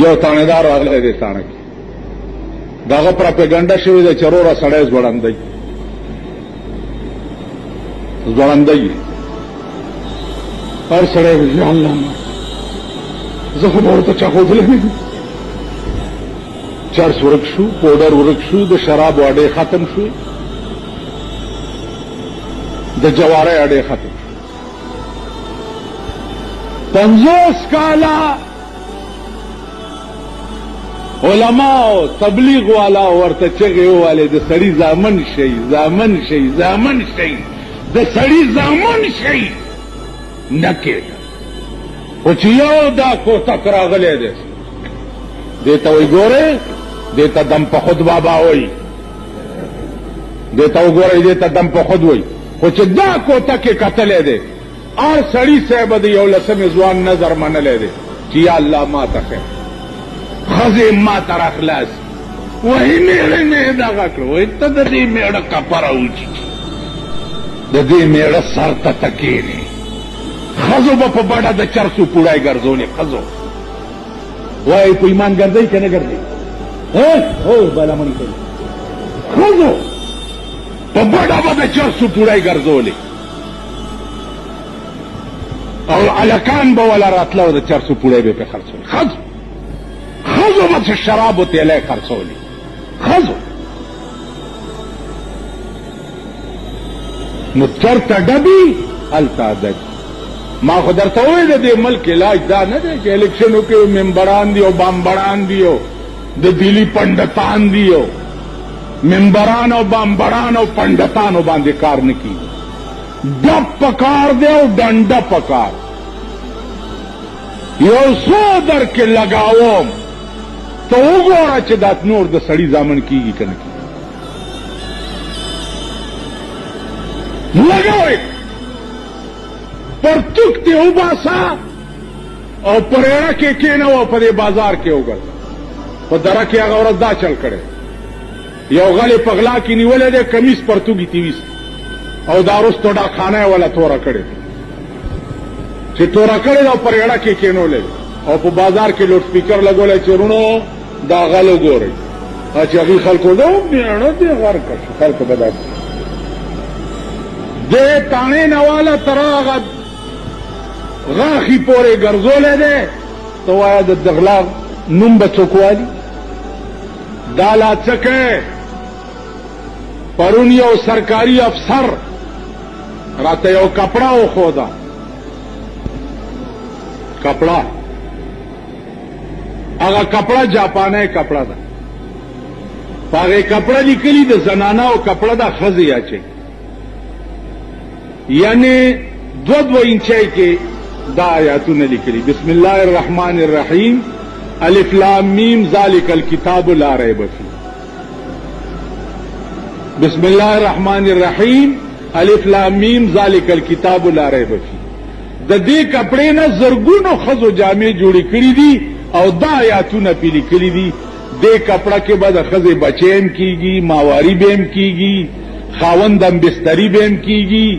یو تانیدار راغلی دی تانه کې داغه پراپګاندا شوې ده چې وروره سړی ځوړندی هر سړی یا الله زه خو به ورته چا ښودلی نه دي چرس ورک شو پوډر ورک شو د شرابو اډې ختم شو د جوارۍ اډې ختم شو 50 کاله علماء تبلیغ والا ورته چغې ووالې د سړي زامن شي د سړي زامن شي نه کېده خو چې یو دا کوتک راغلی دی دې ته وایي ګورې دې ته دم په خود بابا وایي دې ته وګورئ دې ته دم په خود وایي خو چې دا کوتک یې کتلی دی هر سړي صاحب د 11 ځوان نظر منلی دی چې یا الله ما ته خیر ښځې ما ته را خلاص وایي مېړه مې دغه کړه وایي ته د دې مېړه کپره وچیږي د دې مېړه سر ته تکېنې ښځو به په بډه د چرسو پوړی ګرځولې ښځو وایي په ایمان ګرځئ که نه ګرځئ هو بلمنې کوي ښځو په بډه به د چرسو پوړی ګرځولې او هلکان به وله راتله او د چرسو پوړی به پې خرڅولې ښځو به چې شرابو تیلی خرڅولې ښځو نو چرته ډبي هلته ادبي ما خو درته وویل د دې ملک علاج دا نه دی چې الیکشنو کې ممبران دي او بامبړان دي او د دلی پنډتان دي او ممبران او بامبړان او پنډتانو باندې کار نه کېږي ډب پکار دی او ډنډه پکار یو څو در کې لګاوم ته وګوره چې دا نور د سړي زامن کېږي که نه کېږي لګوئ پرتوک تی وباسا او پریړه کې کېنوه په دې بازار کې وګرځه په دره کې هغه ورځ دا چل کړی یو غلی په غلا کې نیولی دی کمیس پرتوګي تیویست او دا وروسته ډاکخانه یې وله توره کړې چې توره کړې ده او پریړه کې کېنولی او په بازار کې لوډ سپیکر لګولی چې رونو دا غل وګورئ چې هغې خلکو ده مېړه دې غر کړ شو خلکو به داسې دې تاڼې نه واله تر هغه غاښي پورې ګرځولی دی ته وایه د غلا نوم به څوک والي دا لا څه کوې پرون یو سرکاري افسر راته یو کپړه وښوده کپړه هغه کپړه جاپانی کپړه ده په هغې کپړه لیکلي د زنانهو کپړه ده ښځې اچوي یعنی 2 انچۍ کې دا آیاتونه لیکلي بسم الله الرحمن الرحیم الف لام میم ذالک الکتاب لا ریب فیه بسم الله الرحمن الرحیم الف لام میم ذالک الکتاب لا ریب فیه د دې کپړې نه زرګونو ښځو جامې جوړې کړي دي او دا آیاتونه پې لیکلي دي دې کپړه کې به د ښځې بچی هم کېږي ماواري به هم کېږي خاوند هم بستري به هم کېږي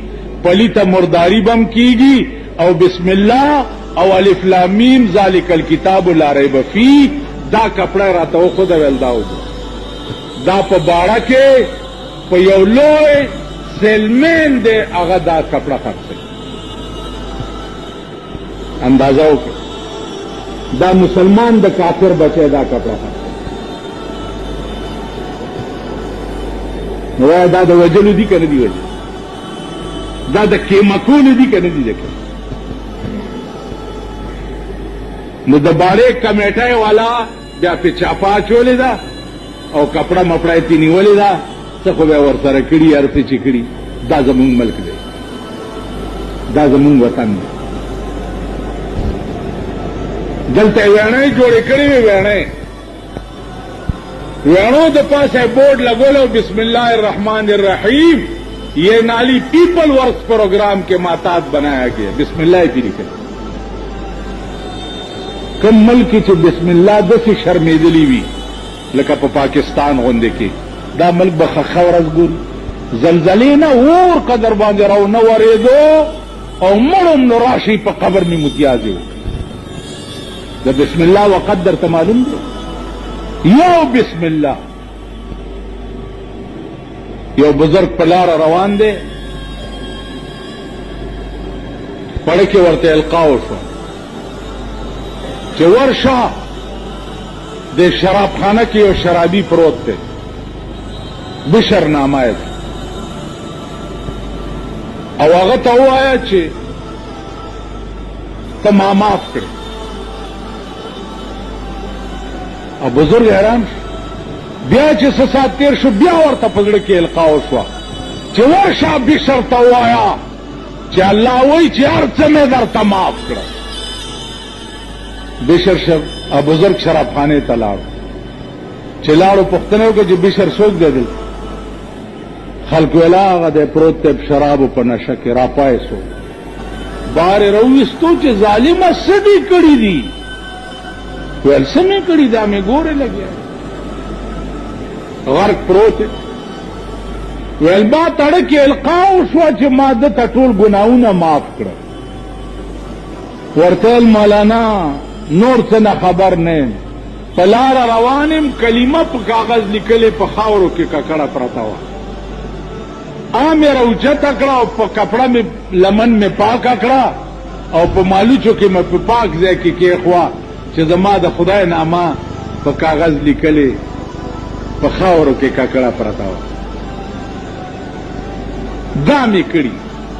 پلیته مرداری بم کیږي او بسم الله او الف لام میم ذالک الکتاب لا ریب فیه دا کپړه راته وښوده ویل دا وګوره دا په باړه کې په یو لوی سیلمین دی هغه دا کپړه خرڅوي اندازه وکړه دا مسلمان د کافر بچی دا کپړه خرڅوي نو وایه دا د وجلو دي که نه دي وجلو دا د کیمکونو دي که نه دي ځکه نو د باړې کمیټۍ والا بیا پې چاپه اچولې ده او کپړه مپړه یې ترې نیولې ده څه خو بیا ورسره کړي هر څه چې کړي دا زمونږ ملک دی دا زمونږ وطن دی دلته یې ویڼۍ جوړې کړې وې ویڼو د پاسه بورډ لګولو بسم الله الرحمن الرحیم یہ نالی پیپل ورکس پروگرام کے ماتحت بنایا گیا بسم اللہ پی لکھا کم ملک چې بسم الله داسې شرمېدلی وي لکه په پاکستان غوندې کې دا ملک به ښه ورځ ګوري زلزلې نه اور قدر باندې راو نه ورېدو او مړم نو راشي په قبر مې متیازې وکړي د بسم الله وقت درته معلوم دی؟ یو بسم الله. یو بزرگ په لاره روان دی، پړکې ورته القا وشوه چې ورشه د شرابخانه کې یو شرابي پروت دی، بشر نامه یې او هغه ته ووایه چې ته ما معاف کړې. او بزرگ حیران شو. بیا چې څه ساعت تېر شو بیا ورته په زړه کې القا وشوه چې ورشه بشر ته ووایه چې الله وایي چې هر څه مې درته معاف کړه. بشر بزرگ شرابخانې ته لاړو. چې لاړو پوښتنه وکړه چې بشر څوک دی دلته؟ خلکو ویل هغه دی پروت دی په شرابو په نشه کې راپایسو. بار یې راوویستو چې ظالمه څه دې کړي دي؟ ویل څه مې کړي دا مې ګورې لګیا غرق پروت دی. ویل ما تړه کې القا وشوه چې ما ده ته ټول ګناهونه معاف کړه. ورته ویل مولانا نور څه نه خبر نه یم، په لاره روان یم، کلمه په کاغذ لیکلې په خاورو کې ککړه پرته وه، مې راوچته کړه او په کپړه مې لمن مې پاکه کړه او په مالوچو کې مې په پاک ځای کې کېښوه چې زما د خدای نامه په کاغذ لیکلې په خاورو کې ککړه پرته وه. دا مې کړي.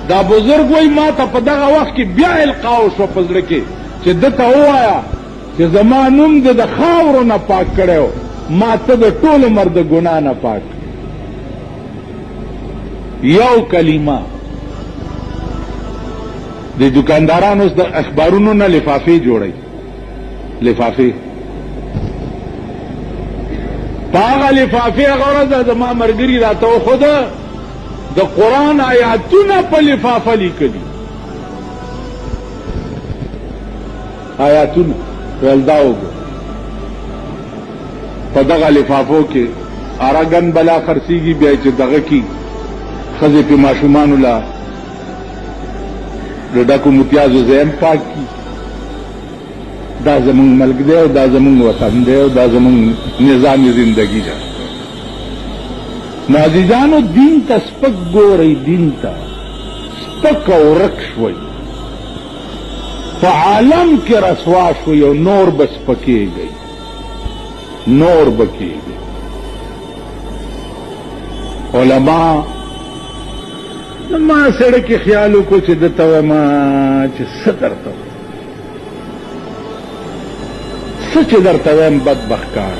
دا بزرگ وای ما ته په دغه وخت کې بیا القا وشوه په زړه کې چې ده ته ووایه چې زما نوم د خاورو نه پاک کړی ما ته د ټول عمر د ګناه نه پاک. یو کلمه. د دکاندارانو اوس د اخبارونو نه لفافې جوړوي، لفافې په هغه لفافې هغه ورځ زما ملګري راته وښوده د قرآن آیاتونه په لفافه لیکلي، آیاتونه. ویل دا وګوره په دغه لفافو کې ارګن بلا خرڅېږي، بیا چې دغه کې ښځې پې ماشومانو له د ډکو متیازو ځای هم پاک کي. دا زمونږ ملک دی او دا زمونږ وطن دی او دا زمونږ نظام زندگی ده. نو عزیزانو دین ته سپک ګورئ، دین ته سپک او ورک شوئ، په عالم کې رسوا شوئ او نور به سپکېږئ، نور به کېږئ. علما ما سړی کې خیال وکړو چې ده ته وایم چې څه درته څه چې درته وایم بدبخت کار.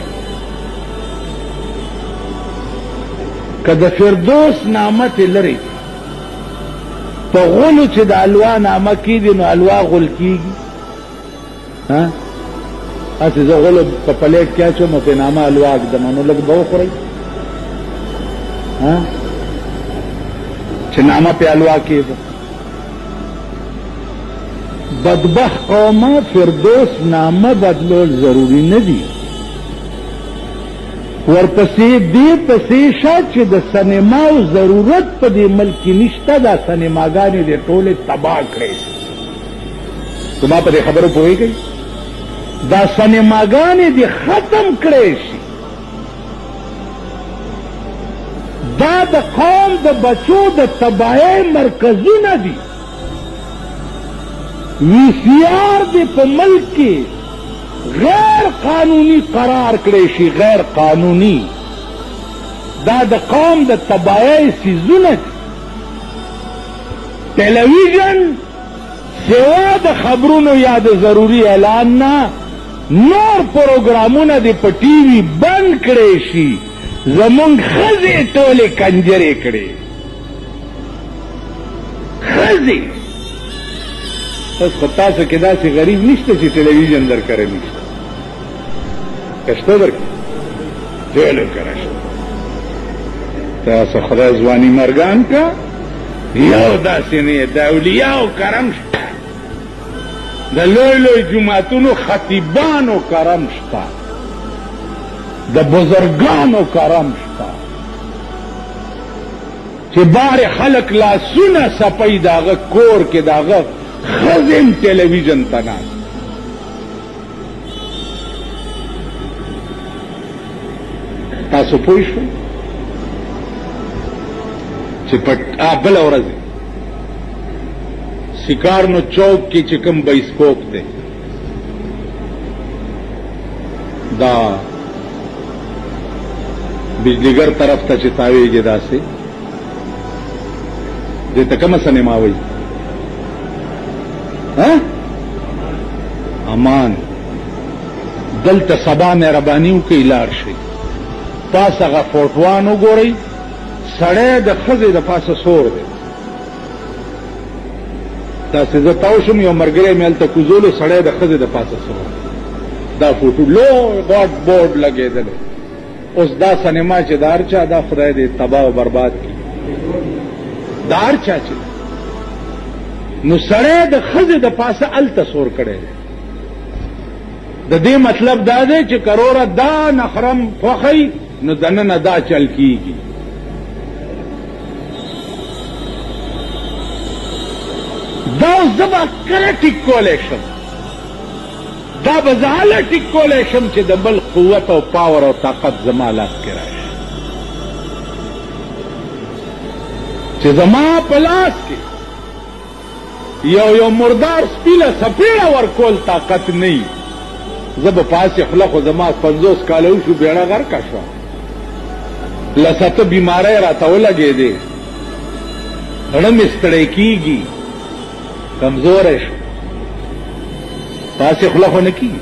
که د فردوس نامه تې لرې په غلو چې د الوا نامه کېږي نو الوا غل کېږي. هسې زه غلو په پلیټ کې اچوم او پې نامه الوا ږدم نو لږ به وخورئ چې نامه پې الوا کېده. بدبخت قومه فردوس نامه بدلول ضروري نه دي. ورپسې دې پسې شه چې د سینماو ضرورت په دې ملک کې نشته. دا سینماګانې دې ټولې تباه کړې. زما په دې خبرو پوهېږئ؟ دا سینماګانې دې ختم کړې شي. دا د قوم د بچو د تباہی مرکزونه دي. وی سی آر دې په ملک کې غیر قانونی قرار کړی شي، غیر قانونی. دا د قوم د تباہی څیزونه دي. ټلویزیون سوا د خبرونو یا د ضروري اعلان نه نور پروګرامونه دې په ټي وي بند کړی شي. زمونږ ښځې ټولې کنجرې کړې، ښځې. اوس خو تاسو کې داسې غریب نشته چې ټلویزیون در کره نشته. که شته در کې ټولې کره شته. تاسو خدای ځواني مرګان کا یو داسې نه د اولیاو کرم شته، د لوی لوی جوماتونو خطیبانو کرم شته، د بزرگانو کرم شته چې بار خلق لاسونه سپی داغه کور کې داغه خزم ټلویزیون ته ناست. تاسو پوه شئ چې په بله ورځ سیکارنو چوک کې چې کوم بایسکوپ دی دا بجلیګر طرف ته چې تاویږي داسې دې ته کومه سینما وایي امان دلته سبا مهرباني وکړئ لاړ شئ پاس هغه فوټوان وګورئ سړی د ښځې د پاسه سور دی داسې زه تاو شم یو ملګری مې هلته کوزولو سړی د ښځې د پاسه سور دا فوټو لوی غټ بورډ لګېدلی اوس دا سینما چې د هر چا دا خدای دې تباه او برباد کړي د هر چا چې نو سړی د ښځې د پاسه هلته سور کړی دی د دې مطلب دا دی چې کروره دا نخرم خوښئ نو دننه دا چل کیږي دا اوس زه به کله ټیک کولی شم دا به زه هله ټیک کولی شم چې د بل قوت او پاور او طاقت زما لاس کې راشي چې زما په لاس کې یو مردار سپي له څپېړه ورکول طاقت نه وي زه به پاسې خوله خو زما 50 کاله وشو بیړه غرقه شوه لسته بیماری راته ولګېدې زړه مې ستړی کېږي کمزوری شو پاسې خوله خو نه کېږي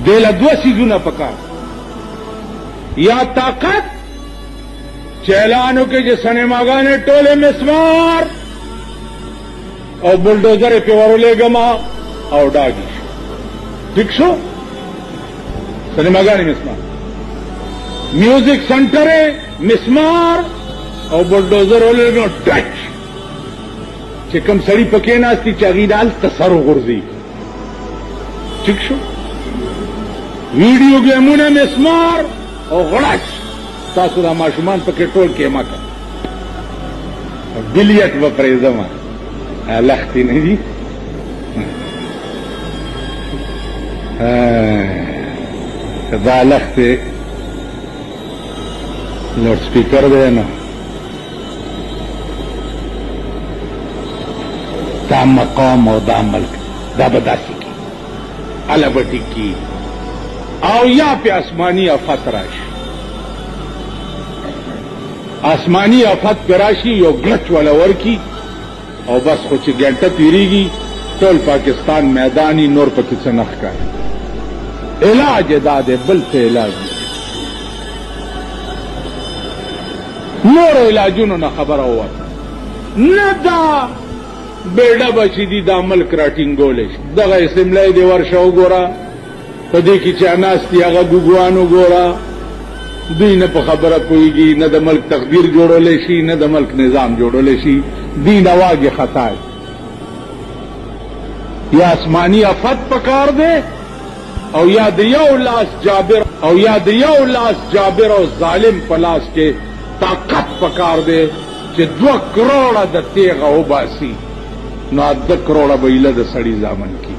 دې له 2 څیزونه پکار یا طاقت چې اعلان وکړي چې سینماګانې ټولې مسمار او بلډوزر یې پې ورولېږمه او ډاګي شو ٹھیک شو سینماګانې مسمار میوزک سنټر مسمار او بلډوزر ولېږم ډچ چې کوم سړي پکې ناستي چې هغې د هلته سر وغورځي ٹھیک شو ویډیو ګیمونه مسمار او غړچ تاسو دا ماشومان پکې ټول کېما کړه بلیت به پرېږدمه لختې نه دي دا لختې لوډ سپیکر دی نه دا مقام او دا ملک دا به داسې کي هله به ټیک کي او یا پې آسماني آفت راشي آسماني آفت پې راشي یو ګلچ والا ورکي او بس خو چې ګنټه تېرېږي ټول پاکستان میداني نور پکې څه نه ښکاري علاج یې دا دی بل څه علاج نورو علاجونو نه خبره ووته نه دا بیړه به چې دي دا ملک راټینګولی شي دغه اسملی دې ورشه وګوره په دې کې چې ناست دي هغه ګوګوان وګوره دوی نه په خبره پوهېږي نه د ملک تقدیر جوړولی شي نه د ملک نظام جوړولی شي دوی نواګې خطا یا آسماني آفت پکار دی او یا د یو لاس جابر او ظالم په لاس کې طاقت پکار دی چې 2 کروڑه د تیغه وباسي نو 10 کروڑه به ایله د سړي زامن کی